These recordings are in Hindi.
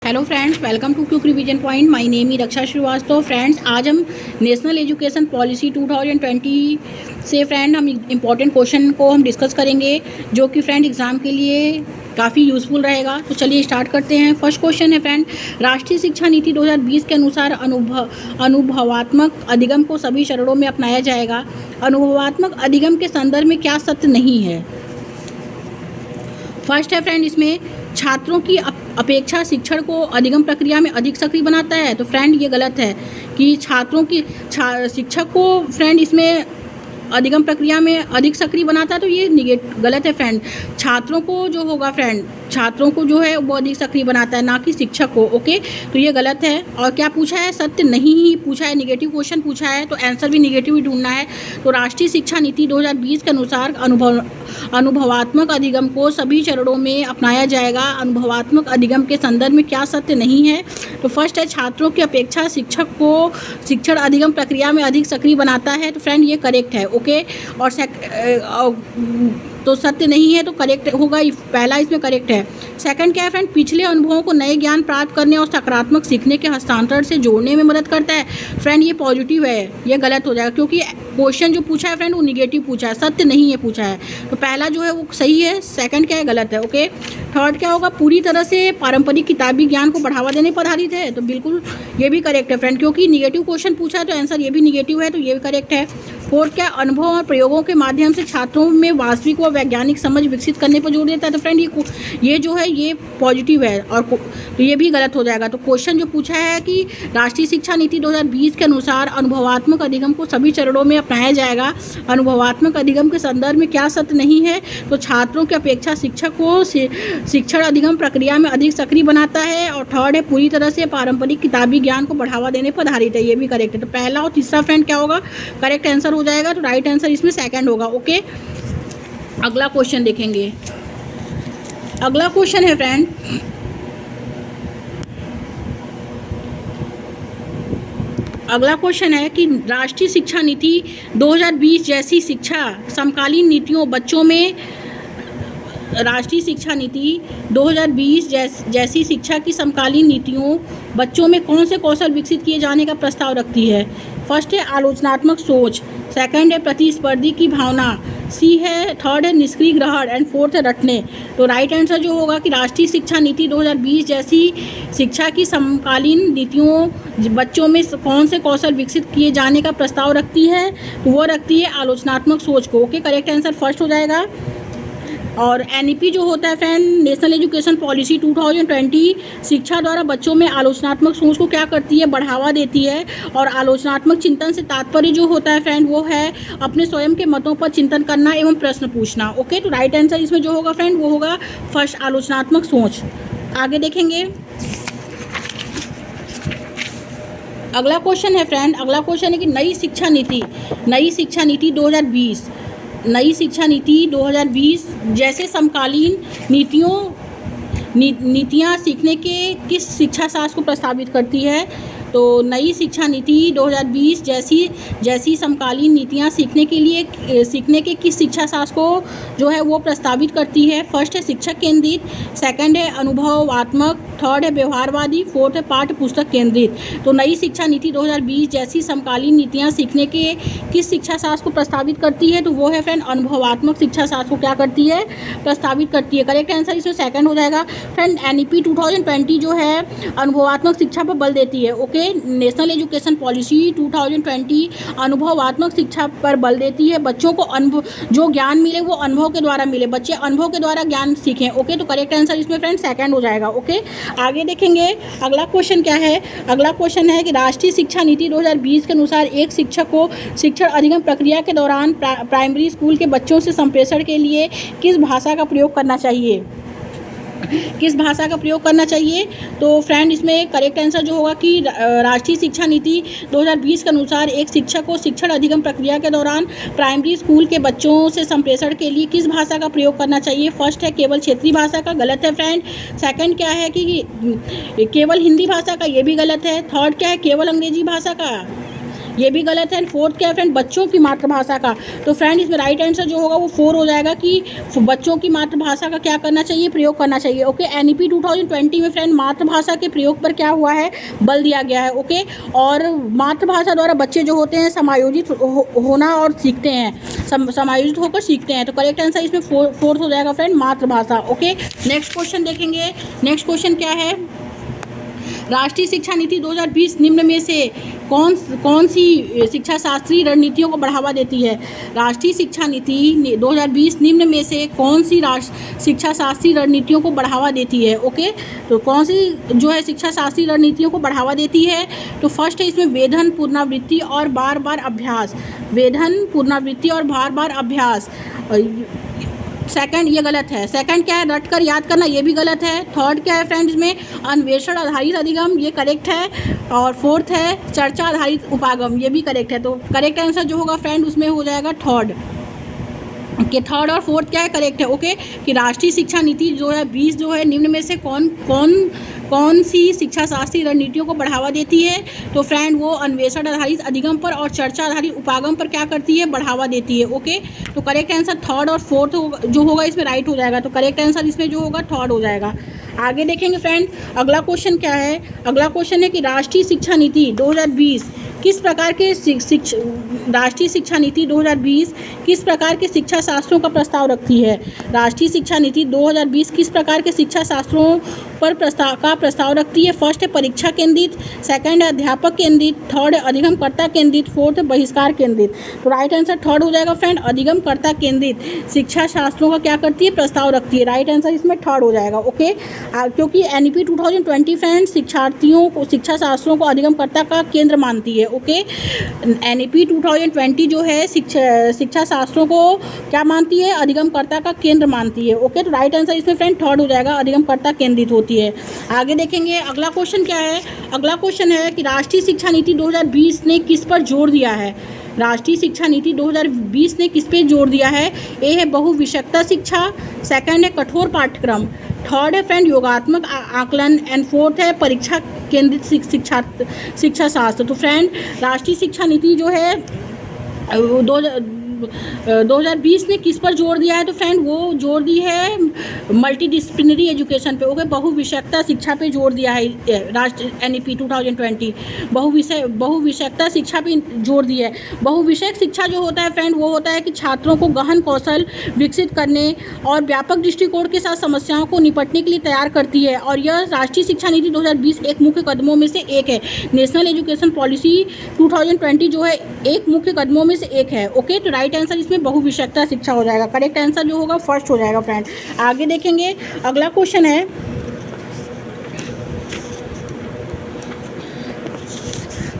Hello friends, welcome to quick revision point. My name ही रक्षा श्रीवास्तव। फ्रेंड्स, आज हम नेशनल एजुकेशन पॉलिसी 2020 से फ्रेंड हम इम्पॉर्टेंट क्वेश्चन को हम डिस्कस करेंगे, जो कि फ्रेंड एग्ज़ाम के लिए काफ़ी यूज़फुल रहेगा। तो चलिए स्टार्ट करते हैं। फर्स्ट क्वेश्चन है फ्रेंड, राष्ट्रीय शिक्षा नीति 2020 के अनुसार अनुभवात्मक अधिगम को सभी चरणों में अपनाया जाएगा। अनुभवात्मक अधिगम के संदर्भ में क्या सत्य नहीं है? फर्स्ट है फ्रेंड, इसमें छात्रों की अपेक्षा शिक्षण को अधिगम प्रक्रिया में अधिक सक्रिय बनाता है। तो फ्रेंड ये गलत है कि छात्रों की शिक्षक को फ्रेंड इसमें अधिगम प्रक्रिया में अधिक सक्रिय बनाता है। तो ये गलत है फ्रेंड। छात्रों को जो होगा फ्रेंड, छात्रों को जो है वो अधिक सक्रिय बनाता है, ना कि शिक्षक को। ओके, तो ये गलत है। और क्या पूछा है? सत्य नहीं ही पूछा है, निगेटिव क्वेश्चन पूछा है, तो आंसर भी निगेटिव ही ढूंढना है। तो राष्ट्रीय शिक्षा नीति 2020 के अनुसार अनुभवात्मक अधिगम को सभी चरणों में अपनाया जाएगा। अनुभवात्मक अधिगम के संदर्भ में क्या सत्य नहीं है? तो फर्स्ट है, छात्रों की अपेक्षा शिक्षक को शिक्षण अधिगम प्रक्रिया में अधिक सक्रिय बनाता है। तो फ्रेंड ये करेक्ट है। ओके, और तो सत्य नहीं है, तो करेक्ट होगा, पहला इसमें करेक्ट है। सेकंड क्या है फ्रेंड, पिछले अनुभवों को नए ज्ञान प्राप्त करने और सकारात्मक सीखने के हस्तांतरण से जोड़ने में मदद करता है। फ्रेंड ये पॉजिटिव है, ये गलत हो जाएगा, क्योंकि क्वेश्चन जो पूछा है फ्रेंड वो निगेटिव पूछा है, सत्य नहीं है पूछा है। तो पहला जो है वो सही है, सेकंड क्या है गलत है। ओके, थर्ड क्या होगा, पूरी तरह से पारंपरिक किताबी ज्ञान को बढ़ावा देने पर आधारित है। तो बिल्कुल ये भी करेक्ट है फ्रेंड, क्योंकि निगेटिव क्वेश्चन पूछा है तो आंसर ये भी निगेटिव है, तो ये भी करेक्ट है। फोर्थ क्या, अनुभव और प्रयोगों के माध्यम से छात्रों में वास्तविक व वैज्ञानिक समझ विकसित करने पर जोर देता है। तो फ्रेंड ये जो है ये पॉजिटिव है, और तो ये भी गलत हो जाएगा। तो क्वेश्चन जो पूछा है कि राष्ट्रीय शिक्षा नीति 2020 के अनुसार अनुभवात्मक अधिगम को सभी चरणों में अपनाया जाएगा। अनुभवात्मक अधिगम के संदर्भ में क्या सत्य नहीं है? तो छात्रों की अपेक्षा शिक्षक को शिक्षण अधिगम प्रक्रिया में अधिक सक्रिय बनाता है। और थर्ड है, पूरी तरह से पारंपरिक किताबी ज्ञान को बढ़ावा देने पर आधारित है, ये भी करेक्ट है। तो पहला और तीसरा फ्रेंड क्या होगा? करेक्ट आंसर हो जाएगा। तो राइट आंसर इसमें सेकंड होगा। ओके, अगला क्वेश्चन देखेंगे। अगला क्वेश्चन है फ्रेंड, अगला क्वेश्चन है कि राष्ट्रीय शिक्षा नीति 2020 जैसी शिक्षा समकालीन नीतियों बच्चों में राष्ट्रीय शिक्षा नीति 2020 जैसी शिक्षा की समकालीन नीतियों बच्चों में कौन से कौशल विकसित किए जाने का प्रस्ताव रखती है? फर्स्ट है आलोचनात्मक सोच, सेकंड है प्रतिस्पर्धी की भावना, सी है, थर्ड है निष्क्रिय ग्रहण, एंड फोर्थ है रटने। तो राइट आंसर जो होगा कि राष्ट्रीय शिक्षा नीति 2020 जैसी शिक्षा की समकालीन नीतियों बच्चों में कौन से कौशल विकसित किए जाने का प्रस्ताव रखती है? वो रखती है आलोचनात्मक सोच को। ओके, करेक्ट आंसर फर्स्ट हो जाएगा। और एनईपी जो होता है फ्रेंड, नेशनल एजुकेशन पॉलिसी 2020, शिक्षा द्वारा बच्चों में आलोचनात्मक सोच को क्या करती है? बढ़ावा देती है। और आलोचनात्मक चिंतन से तात्पर्य जो होता है फ्रेंड वो है अपने स्वयं के मतों पर चिंतन करना एवं प्रश्न पूछना। ओके, तो राइट आंसर इसमें जो होगा फ्रेंड वो होगा फर्स्ट, आलोचनात्मक सोच। आगे देखेंगे। अगला क्वेश्चन है फ्रेंड, अगला क्वेश्चन है कि नई शिक्षा नीति 2020 नई शिक्षा नीति 2020 जैसे समकालीन नीतियाँ सीखने के किस शिक्षा शास्त्र को प्रस्तावित करती है? तो नई शिक्षा नीति 2020 जैसी समकालीन नीतियाँ सीखने के किस शिक्षा शास्त्र को जो है वो प्रस्तावित करती है? फर्स्ट है शिक्षक केंद्रित, सेकंड है अनुभवात्मक, थर्ड है व्यवहारवादी, फोर्थ है पाठ्य पुस्तक केंद्रित। तो नई शिक्षा नीति 2020 जैसी समकालीन नीतियाँ सीखने के किस शिक्षा शास्त्र को प्रस्तावित करती है? तो वो है फ्रेंड अनुभवात्मक शिक्षा शास्त्र को क्या करती है? प्रस्तावित करती है। करेक्ट आंसर इसमें सेकंड हो जाएगा। फ्रेंड एनईपी 2020 जो है अनुभवात्मक शिक्षा पर बल देती है। ओके, नेशनल एजुकेशन पॉलिसी 2020 अनुभवात्मक शिक्षा पर बल देती है। बच्चों को जो ज्ञान मिले वो अनुभव के द्वारा मिले, बच्चे अनुभव के द्वारा ज्ञान सीखें। ओके, तो करेक्ट आंसर इसमें फ्रेंड सेकंड हो जाएगा। ओके, आगे देखेंगे। अगला क्वेश्चन क्या है? अगला क्वेश्चन है कि राष्ट्रीय शिक्षा नीति 2020 के अनुसार एक शिक्षक को शिक्षण अधिगम प्रक्रिया के दौरान प्राइमरी स्कूल के बच्चों से संप्रेषण के लिए किस भाषा का प्रयोग करना चाहिए? तो फ्रेंड इसमें करेक्ट आंसर जो होगा कि राष्ट्रीय शिक्षा नीति 2020 के अनुसार एक शिक्षक को शिक्षण अधिगम प्रक्रिया के दौरान प्राइमरी स्कूल के बच्चों से संप्रेषण के लिए किस भाषा का प्रयोग करना चाहिए? फर्स्ट है केवल क्षेत्रीय भाषा का, गलत है फ्रेंड। सेकंड क्या है कि केवल हिंदी भाषा का, ये भी गलत है। थर्ड क्या है केवल अंग्रेजी भाषा का, ये भी गलत है। फोर्थ क्या है फ्रेंड, बच्चों की मातृभाषा का। तो फ्रेंड इसमें राइट आंसर जो होगा वो 4 हो जाएगा कि बच्चों की मातृभाषा का क्या करना चाहिए, प्रयोग करना चाहिए। ओके, एनईपी 2020 में फ्रेंड मातृभाषा के प्रयोग पर क्या हुआ है, बल दिया गया है। ओके, और मातृभाषा द्वारा बच्चे जो होते हैं समायोजित होना और सीखते हैं, समायोजित होकर सीखते हैं। तो करेक्ट आंसर इसमें फोर्थ हो जाएगा फ्रेंड, मातृभाषा। ओके, नेक्स्ट क्वेश्चन देखेंगे। नेक्स्ट क्वेश्चन क्या है, राष्ट्रीय शिक्षा नीति 2020 निम्न में से कौन सी शिक्षा शास्त्रीय रणनीतियों को बढ़ावा देती है। राष्ट्रीय शिक्षा नीति 2020 निम्न में से कौन सी शिक्षा शास्त्रीय रणनीतियों को बढ़ावा देती है। ओके, तो कौन सी जो है शिक्षा शास्त्रीय रणनीतियों को बढ़ावा देती है। तो फर्स्ट है इसमें वेधन, पुनरावृत्ति और बार बार अभ्यास। वेधन, पुनरावृत्ति और बार बार अभ्यास। सेकंड ये गलत है। सेकंड क्या है, रट कर याद करना, ये भी गलत है। थर्ड क्या है फ्रेंड्स में अन्वेषण आधारित अधिगम, ये करेक्ट है। और फोर्थ है चर्चा आधारित उपागम, ये भी करेक्ट है। तो करेक्ट आंसर जो होगा फ्रेंड उसमें हो जाएगा थर्ड। ओके, थर्ड और फोर्थ क्या है, करेक्ट है। ओके, कि राष्ट्रीय शिक्षा नीति 2020 जो है निम्न में से कौन सी शिक्षा शास्त्रीय रणनीतियों को बढ़ावा देती है। तो फ्रेंड वो अन्वेषण आधारित अधिगम पर और चर्चा आधारित उपागम पर क्या करती है, बढ़ावा देती है। ओके, तो करेक्ट आंसर थर्ड और फोर्थ जो होगा इसमें राइट हो जाएगा। तो करेक्ट आंसर इसमें जो होगा थर्ड हो जाएगा। आगे देखेंगे फ्रेंड, अगला क्वेश्चन क्या है। अगला क्वेश्चन है कि राष्ट्रीय शिक्षा नीति 2020 किस प्रकार के राष्ट्रीय शिक्षा नीति 2020 किस प्रकार के शिक्षा शास्त्रों का प्रस्ताव रखती है। राष्ट्रीय शिक्षा नीति 2020 किस प्रकार के शिक्षा शास्त्रों पर प्रस्ताव रखती है। फर्स्ट है परीक्षा केंद्रित, सेकंड है अध्यापक केंद्रित, थर्ड है अधिगमकर्ता केंद्रित, फोर्थ है बहिष्कार केंद्रित। तो राइट आंसर थर्ड हो जाएगा फ्रेंड, अधिगमकर्ता केंद्रित शिक्षा शास्त्रों का क्या करती है, प्रस्ताव रखती है। राइट आंसर इसमें थर्ड हो जाएगा। ओके, क्योंकि एनईपी 2020 फ्रेंड शिक्षार्थियों को शिक्षा शास्त्रों को अधिगमकर्ता का केंद्र मानती है। ओके, एनईपी 2020 जो है शिक्षा शास्त्रों को क्या मानती है, अधिगमकर्ता का केंद्र मानती है। ओके, तो राइट आंसर इसमें फ्रेंड थर्ड हो जाएगा, अधिगमकर्ता केंद्रित होती है। आगे देखेंगे अगला क्वेश्चन क्या है। अगला क्वेश्चन है कि राष्ट्रीय शिक्षा नीति 2020 ने किस पर जोर दिया है। राष्ट्रीय शिक्षा नीति 2020 ने किस पे जोर दिया है। ए है बहुविषयकता शिक्षा, सेकंड है कठोर पाठ्यक्रम, थर्ड है फ्रेंड योगात्मक आकलन एंड फोर्थ है परीक्षा केंद्रित शिक्षा शास्त्र। तो फ्रेंड राष्ट्रीय शिक्षा नीति जो है 2020 ने किस पर जोर दिया है। तो फ्रेंड वो जोर दी है मल्टीडिसिप्लिनरी एजुकेशन पे। ओके, बहुविषयकता शिक्षा पे जोर दिया है राष्ट्रीय एनईपी 2020 बहुविषयकता शिक्षा पे जोर दिया है। बहुविषयक शिक्षा जो होता है फ्रेंड वो होता है कि छात्रों को गहन कौशल विकसित करने और व्यापक दृष्टिकोण के साथ समस्याओं को निपटने के लिए तैयार करती है। और यह राष्ट्रीय शिक्षा नीति 2020 एक मुख्य कदमों में से एक है। नेशनल एजुकेशन पॉलिसी 2020 जो है एक मुख्य कदमों में से एक है। ओके, तो राइट आंसर इसमें बहुविषयकता शिक्षा हो जाएगा। करेक्ट आंसर जो होगा फर्स्ट हो जाएगा फ्रेंड। आगे देखेंगे अगला क्वेश्चन है।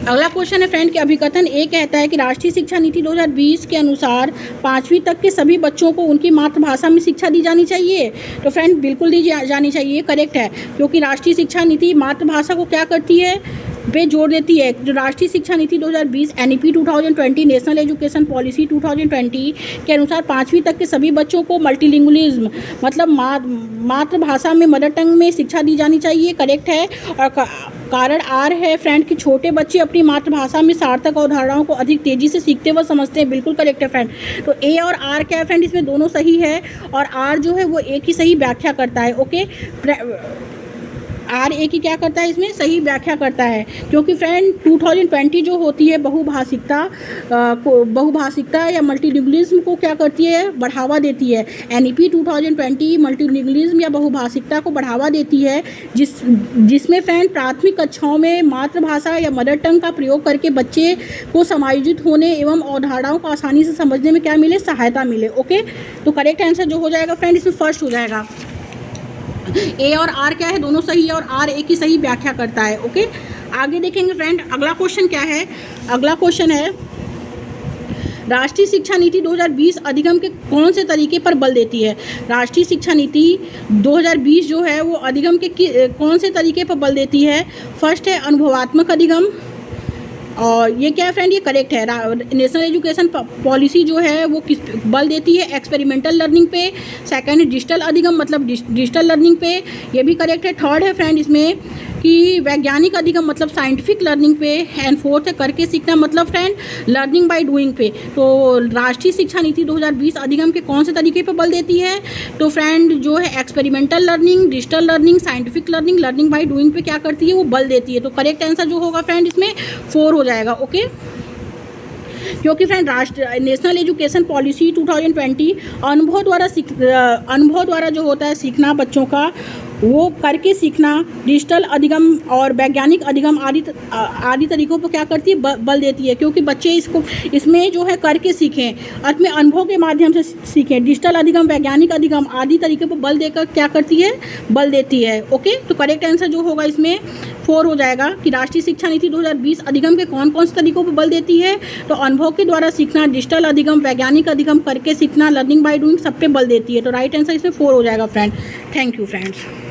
अगला क्वेश्चन है फ्रेंड कि अभिकथन ए कहता है कि राष्ट्रीय शिक्षा नीति 2020 के अनुसार 5वीं तक के सभी बच्चों को उनकी मातृभाषा में शिक्षा दी जानी चाहिए। तो फ्रेंड बिल्कुल दी जानी चाहिए, करेक्ट है, क्योंकि राष्ट्रीय शिक्षा नीति मातृभाषा को क्या करती है, पे जोर देती है। जो राष्ट्रीय शिक्षा नीति 2020 एनईपी 2020 नेशनल एजुकेशन पॉलिसी 2020 के अनुसार 5वीं तक के सभी बच्चों को मल्टीलिंगुअलिज्म मतलब मातृभाषा में मदर टंग में शिक्षा दी जानी चाहिए, करेक्ट है। और कारण आर है फ्रेंड कि छोटे बच्चे अपनी मातृभाषा में सार्थक अवधारणाओं को अधिक तेज़ी से सीखते व समझते हैं, बिल्कुल करेक्ट है फ्रेंड। तो ए और आर क्या है फ्रेंड, इसमें दोनों सही है और आर जो है वो एक ही सही व्याख्या करता है। ओके, आर ए की क्या करता है, इसमें सही व्याख्या करता है, क्योंकि फ्रेंड 2020 जो होती है बहुभाषिकता या मल्टीलिंगुअलिज्म को क्या करती है, बढ़ावा देती है। एनईपी 2020 मल्टीलिंगुअलिज्म या बहुभाषिकता को बढ़ावा देती है, जिसमें फ्रेंड प्राथमिक कक्षाओं में मातृभाषा या मदर टंग का प्रयोग करके बच्चे को समायोजित होने एवं अवधारणाओं को आसानी से समझने में क्या मिले, सहायता मिले। ओके, तो करेक्ट आंसर जो हो जाएगा फ्रेंड इसमें फर्स्ट हो जाएगा। ए और आर क्या है, दोनों सही है और आर ए की सही व्याख्या करता है। ओके, आगे देखेंगे फ्रेंड अगला क्वेश्चन क्या है। अगला क्वेश्चन है राष्ट्रीय शिक्षा नीति 2020 अधिगम के कौन से तरीके पर बल देती है। राष्ट्रीय शिक्षा नीति 2020 जो है वो अधिगम के कौन से तरीके पर बल देती है। फर्स्ट है अनुभवात्मक अधिगम, और ये क्या है फ्रेंड, ये करेक्ट है। नेशनल एजुकेशन पॉलिसी जो है वो किस बल देती है, एक्सपेरिमेंटल लर्निंग पे। सेकंड है डिजिटल अधिगम मतलब डिजिटल लर्निंग पे, ये भी करेक्ट है। थर्ड है फ्रेंड इसमें कि वैज्ञानिक अधिगम मतलब साइंटिफिक लर्निंग पे, एंड फोर्थ है करके सीखना मतलब फ्रेंड लर्निंग बाय डूइंग पे। तो राष्ट्रीय शिक्षा नीति 2020 अधिगम के कौन से तरीके पर बल देती है? तो फ्रेंड जो है experimental learning, digital learning, scientific learning, learning by doing पे क्या करती है? वो बल देती है। तो करेक्ट आंसर जो होगा फ्रेंड इसमें 4 हो जाएगा। ओके, क्योंकि फ्रेंड नेशनल एजुकेशन पॉलिसी 2020 अनुभव द्वारा जो होता है सीखना बच्चों का, वो करके सीखना, डिजिटल अधिगम और वैज्ञानिक अधिगम आदि तरीकों पर क्या करती है? बल देती है, क्योंकि बच्चे इसमें जो है करके सीखें, अर्थ में अनुभव के माध्यम से सीखें। डिजिटल अधिगम, वैज्ञानिक अधिगम आदि तरीके पर बल देकर क्या करती है? बल देती है। ओके, तो करेक्ट आंसर जो होगा इसमें 4 हो जाएगा कि राष्ट्रीय शिक्षा नीति 2020 अधिगम के कौन कौन से तरीकों पर बल देती है? तो अनुभव के द्वारा सीखना, डिजिटल अधिगम, वैज्ञानिक अधिगम, करके सीखना, लर्निंग बाय डूइंग, सब पे बल देती है। तो राइट आंसर इसमें 4 हो जाएगा फ्रेंड। Thank you friends.